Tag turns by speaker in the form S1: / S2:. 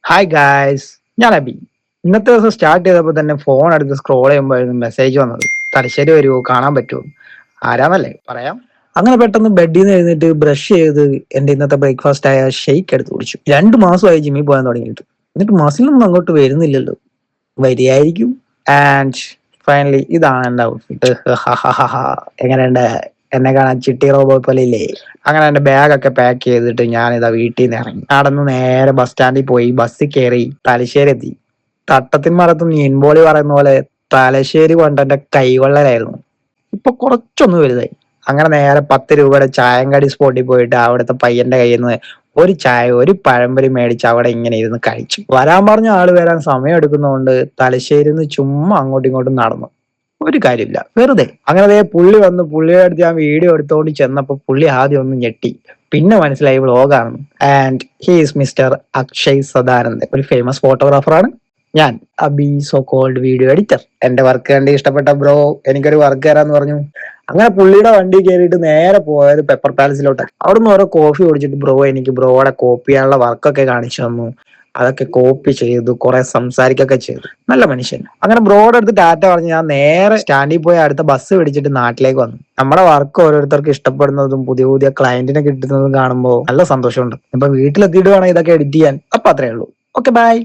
S1: Hi guys, ഞാൻ അബി. ഇന്നത്തെ ദിവസം സ്റ്റാർട്ട് ചെയ്തപ്പോൾ തന്നെ ഫോൺ എടുത്ത് സ്ക്രോൾ ചെയ്യുമ്പോഴായിരുന്നു മെസ്സേജ് വന്നത്. തലശ്ശേരി വരുമോ, കാണാൻ പറ്റുമോ? ആരാന്നല്ലേ പറയാം. അങ്ങനെ പെട്ടെന്ന് ബെഡിൽ നിന്ന് എഴുന്നേറ്റ് ബ്രഷ് ചെയ്ത് എന്റെ ഇന്നത്തെ ബ്രേക്ക്ഫാസ്റ്റ് ആയ ഷെയ്ക്ക് എടുത്ത് കുടിച്ചു. 2 മാസമായി ജിമ്മിൽ പോകാൻ തുടങ്ങിയിട്ട്. എന്നിട്ട് മസിലൊന്നും അങ്ങോട്ട് വരുന്നില്ലല്ലോ. വരികയായിരിക്കും. ആൻഡ് ഫൈനലി ഇതാണ് എന്റെ ഔട്ട്ഫിറ്റ്. എങ്ങനെയുണ്ട്? എന്നെ കാണാൻ ചിട്ടി റോബോട്ട് പോലെ ഇല്ലേ? അങ്ങനെ എന്റെ ബാഗൊക്കെ പാക്ക് ചെയ്തിട്ട് ഞാനിതാ വീട്ടിൽ നിന്ന് ഇറങ്ങി. നടന്ന് നേരെ ബസ് സ്റ്റാൻഡിൽ പോയി ബസ്സിൽ കയറി തലശ്ശേരി എത്തി. തട്ടത്തിൻ മറത്ത് മീൻപോളി പറയുന്ന പോലെ തലശ്ശേരി കൊണ്ട് എന്റെ കൈവെള്ളലായിരുന്നു. ഇപ്പൊ കുറച്ചൊന്ന് വലുതായി. അങ്ങനെ നേരെ 10 രൂപയുടെ ചായങ്കടി സ്പോട്ടിൽ പോയിട്ട് അവിടുത്തെ പയ്യന്റെ കയ്യിൽ നിന്ന് ഒരു ചായ ഒരു പഴംപൊരി മേടിച്ച് അവിടെ ഇങ്ങനെ ഇരുന്ന് കഴിച്ചു. വരാൻ പറഞ്ഞ ആള് വരാൻ സമയം എടുക്കുന്നതുകൊണ്ട് തലശ്ശേരിന്ന് ചുമ്മാ അങ്ങോട്ടും ഇങ്ങോട്ടും നടന്നു. ഒരു കാര്യമില്ല, വെറുതെ. അങ്ങനെ പുള്ളി വന്ന് പുള്ളിയുടെ അടുത്ത് ഞാൻ വീഡിയോ എടുത്തോണ്ട് ചെന്നപ്പോ പുള്ളി ആദ്യം ഒന്ന് ഞെട്ടി. പിന്നെ മനസ്സിലായി വ്ളോഗാണെന്ന്. And he is mister Akshay Sadanand, ഒരു ഫേമസ് ഫോട്ടോഗ്രാഫറാണ്. ഞാൻ Abi, so called video editor. എന്റെ വർക്ക് കണ്ട് ഇഷ്ടപ്പെട്ട ബ്രോ എനിക്കൊരു വർക്ക് തരാന്ന് പറഞ്ഞു. അങ്ങനെ പുള്ളിയുടെ വണ്ടി കയറിയിട്ട് നേരെ പോയത് പെപ്പർ പാലസിലോട്ട്. അവിടുന്ന് ഓരോ കോഫി കുടിച്ചിട്ട് ബ്രോ എനിക്ക് ബ്രോയുടെ കോപ്പി ചെയ്യാനുള്ള വർക്കൊക്കെ കാണിച്ചു തന്നു. അതൊക്കെ കോപ്പി ചെയ്തു, കുറെ സംസാരിക്കൊക്കെ ചെയ്തു. നല്ല മനുഷ്യൻ. അങ്ങനെ ബ്രോയുടെ അടുത്ത് ടാറ്റ പറഞ്ഞ് ഞാൻ നേരെ സ്റ്റാൻഡിൽ പോയി അടുത്ത ബസ് പിടിച്ചിട്ട് നാട്ടിലേക്ക് വന്നു. നമ്മുടെ വർക്ക് ഓരോരുത്തർക്ക് ഇഷ്ടപ്പെടുന്നതും പുതിയ പുതിയ ക്ലയന്റിനെ കിട്ടുന്നതും കാണുമ്പോൾ നല്ല സന്തോഷമുണ്ട്. ഇപ്പൊ വീട്ടിലെത്തിയിട്ട് വേണം ഇതൊക്കെ എഡിറ്റ് ചെയ്യാൻ. അപ്പൊ അത്രേ ഉള്ളൂ. Okay, by.